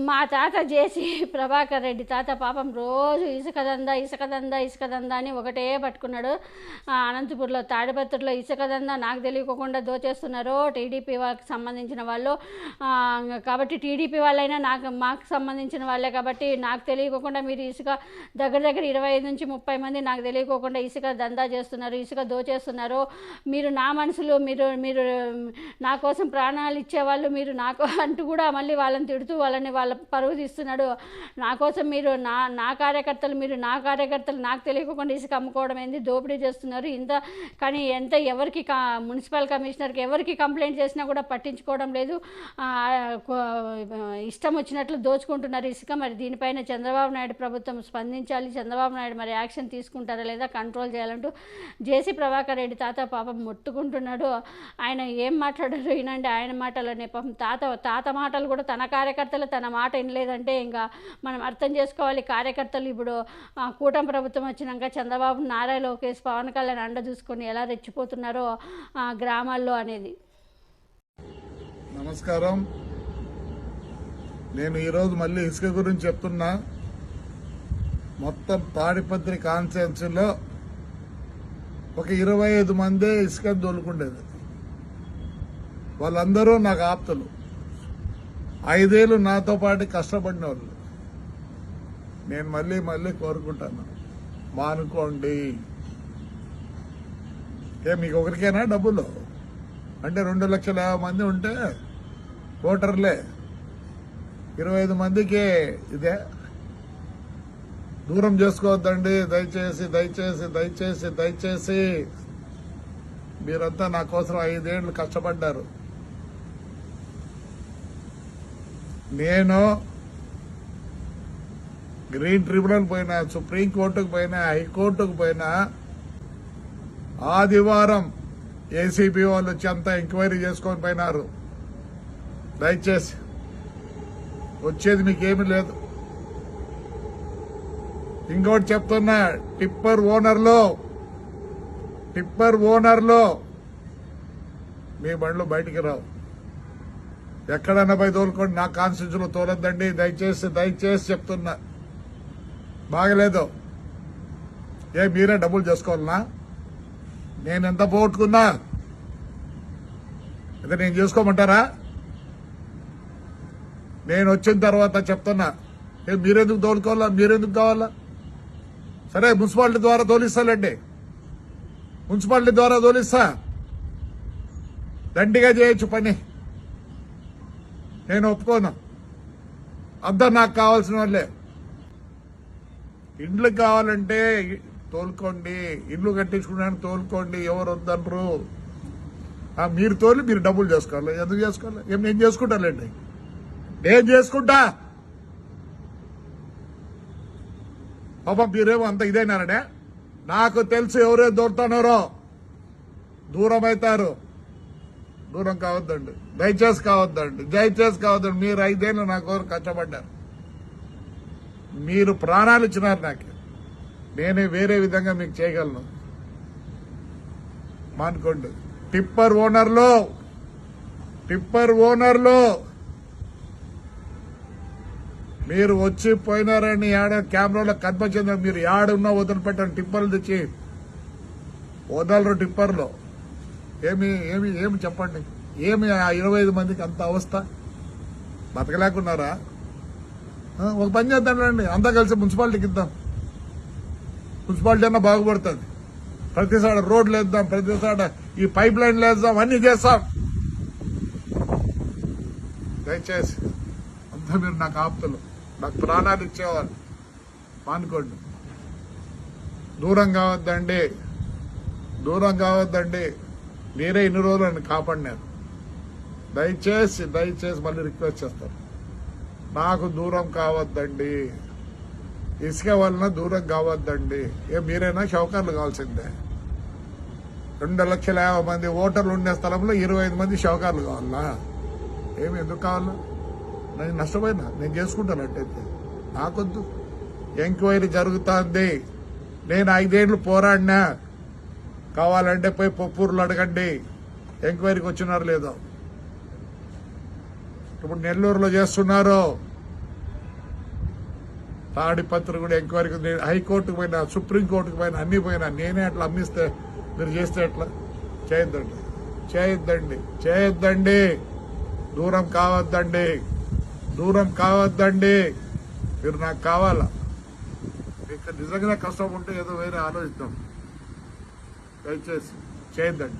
మా తాత జేసీ ప్రభాకర్ రెడ్డి తాత పాపం రోజు ఇసుక దందా అని ఒకటే పట్టుకున్నాడు. అనంతపూర్లో తాడిపత్రిలో ఇసుక దందా నాకు తెలియకుండా దోచేస్తున్నారు టీడీపీ వాళ్ళకి సంబంధించిన వాళ్ళు. కాబట్టి టీడీపీ వాళ్ళైనా మాకు సంబంధించిన వాళ్ళే కాబట్టి నాకు తెలియకుండా మీరు ఇసుక దగ్గర 25 నుంచి 30 మంది నాకు తెలియకుండా ఇసుక దందా చేస్తున్నారు, ఇసుక దోచేస్తున్నారు. మీరు నా మనుషులు, మీరు నా కోసం ప్రాణాలు ఇచ్చేవాళ్ళు, మీరు నాకు అంటూ కూడా మళ్ళీ వాళ్ళని తిడుతూ వాళ్ళ పరువు తీస్తున్నాడు. నా కోసం మీరు నా కార్యకర్తలు నాకు తెలియకుండా ఇసుక అమ్ముకోవడం ఏంది, దోపిడీ చేస్తున్నారు ఇంత. కానీ ఎవరికి మున్సిపల్ కమిషనర్కి ఎవరికి కంప్లైంట్ చేసినా కూడా పట్టించుకోవడం లేదు. ఇష్టం వచ్చినట్లు దోచుకుంటున్నారు ఇసుక. మరి దీనిపైన చంద్రబాబు నాయుడు ప్రభుత్వం స్పందించాలి. చంద్రబాబు నాయుడు మరి యాక్షన్ తీసుకుంటారా లేదా, కంట్రోల్ చేయాలంటూ జేసీ ప్రభాకర్ రెడ్డి తాత పాపం మొట్టుకుంటున్నాడు. ఆయన ఏం మాట్లాడారు వినండి ఆయన మాటలోనే. పాపం తాత మాటలు కూడా తన కార్యకర్తలు తన మాట వినలేదంటే ఇంకా మనం అర్థం చేసుకోవాలి. కార్యకర్తలు ఇప్పుడు కూటమి ప్రభుత్వం వచ్చినాక చంద్రబాబు, నారా లోకేష్, పవన్ కళ్యాణ్ అండ చూసుకొని ఎలా రెచ్చిపోతున్నారో గ్రామాల్లో అనేది. నమస్కారం. నేను ఈరోజు మళ్ళీ ఇసుక గురించి చెప్తున్నా. మొత్తం తాడిపత్రి కాన్స్టిట్యున్సీలో ఒక 25 మందే ఇసుక దొలుకుండేది. వాళ్ళందరూ నాకు ఆప్తులు, 5 ఏళ్ళు నాతో పాటు కష్టపడిన వాళ్ళు. నేను మళ్ళీ కోరుకుంటాను, మానుకోండి. మీకు ఒకరికైనా డబ్బులు అంటే 2,50,000 మంది ఉంటే ఓటర్లే, 25 మందికి ఇదే. దూరం చేసుకోవద్దండి దయచేసి. మీరంతా నా కోసం 5 ఏళ్ళు కష్టపడ్డారు. నేను గ్రీన్ ట్రిబ్యునల్ పోయినా, సుప్రీంకోర్టుకు పోయినా, హైకోర్టుకు పోయినా, ఆదివారం ఏసీబీ వాళ్ళు వచ్చి అంతా ఎంక్వైరీ చేసుకొని పోయినారు. దయచేసి వచ్చేది మీకేమీ లేదు. ఇంకోటి చెప్తున్నా, టిప్పర్ ఓనర్లో మీ బండ్లు బయటికి రావు. ఎక్కడన్నా పోయి తోలుకోండి, నా కాన్స్టిట్యూన్సీలో తోలొద్దండి దయచేసి చెప్తున్నా. బాగలేదు. మీరే డబ్బులు చేసుకోవాలనా? నేను ఎంత పోగొట్టుకున్నా అదే నేను చేసుకోమంటారా? నేను వచ్చిన తర్వాత చెప్తున్నా, మీరెందుకు తోలుకోవాలా, మీరెందుకు కావాలా? సరే, మున్సిపాలిటీ ద్వారా తోలిస్తాలండి, మున్సిపాలిటీ ద్వారా తోలిస్తా, దండిగా చేయొచ్చు పని. నేను ఒప్పుకోను. అందరు నాకు కావాల్సిన వాళ్ళే. ఇండ్లు కావాలంటే తోలుకోండి, ఇల్లు కట్టించుకున్నాను తోలుకోండి, ఎవరు వద్దనరు. మీరు తోలి మీరు డబ్బులు చేసుకోవాలి. ఎందుకు చేసుకోవాలి? నేను చేసుకుంటానండి, నేను చేసుకుంటా. పాపం మీరేమో అంత ఇదైనారనే. నాకు తెలుసు ఎవరే దొరుకుతున్నారో. దూరం అవుతారు. దూరం కావద్దండి, దయచేసి కావద్దండి. మీరు 5 ఏళ్ళు నా కోసం కష్టపడ్డారు. మీరు ప్రాణాలు ఇచ్చినారు నాకు. నేనే వేరే విధంగా మీకు చేయగలను. మానుకోండి. టిప్పర్ ఓనర్లో మీరు వచ్చి పోయినారని కెమెరాలో కనిపించింది. మీరు ఏడున్నా వదిలిపెట్టండి. టిప్పర్లు తెచ్చి వదలరు. టిప్పర్లో ఏమి చెప్పండి. ఏమి 25 మందికి అంత అవస్థ? బతకలేకున్నారా? ఒక పని చేద్దాండి, అంతా కలిసి మున్సిపాలిటీకి ఇద్దాం. మున్సిపాలిటీ అన్నా బాగుపడుతుంది. ప్రతిసాడ రోడ్లు వేద్దాం, ప్రతిసాడ ఈ పైప్ లైన్లు వేద్దాం, అన్ని చేస్తాం. దయచేసి అంతా మీరు నాకు ఆప్తులు, నాకు ప్రాణాలు ఇచ్చేవాళ్ళు. మానుకోండి. దూరం కావద్దండి. మీరే ఇన్ని రోజులు నన్ను కాపాడినారు. దయచేసి మళ్ళీ రిక్వెస్ట్ చేస్తారు, నాకు దూరం కావద్దండి. ఇసుక వలన దూరం కావద్దండి. మీరైనా షౌకర్లు కావాల్సిందే. 2,50,000 మంది ఓటర్లు ఉండే స్థలంలో 25 మంది షౌకర్లు కావాలా? ఎందుకు కావాలా? నేను నష్టపోయినా, నేను చేసుకుంటానట్టయితే నాకొద్దు. ఎంక్వైరీ జరుగుతుంది. నేను 5 ఏళ్ళు పోరాడినా. కావాలంటే పోయి పొప్పూరులో అడగండి, ఎంక్వైరీకి వచ్చినారు లేదో. ఇప్పుడు నెల్లూరులో చేస్తున్నారు. తాడిపత్రి కూడా ఎంక్వైరీకి హైకోర్టుకు పోయినా సుప్రీంకోర్టుకు పోయినా అన్ని పోయినా నేనే అట్లా అమ్మిస్తే మీరు చేస్తే ఎట్లా? చేయొద్దండి, చేయొద్దండి, చేయొద్దండి. దూరం కావద్దండి, దూరం కావద్దండి. మీరు నాకు కావాలా? మీకు నిజంగా కష్టం ఉంటే ఏదో వేరే ఆలోచిద్దాం. దయచేసి చేయొద్దండి.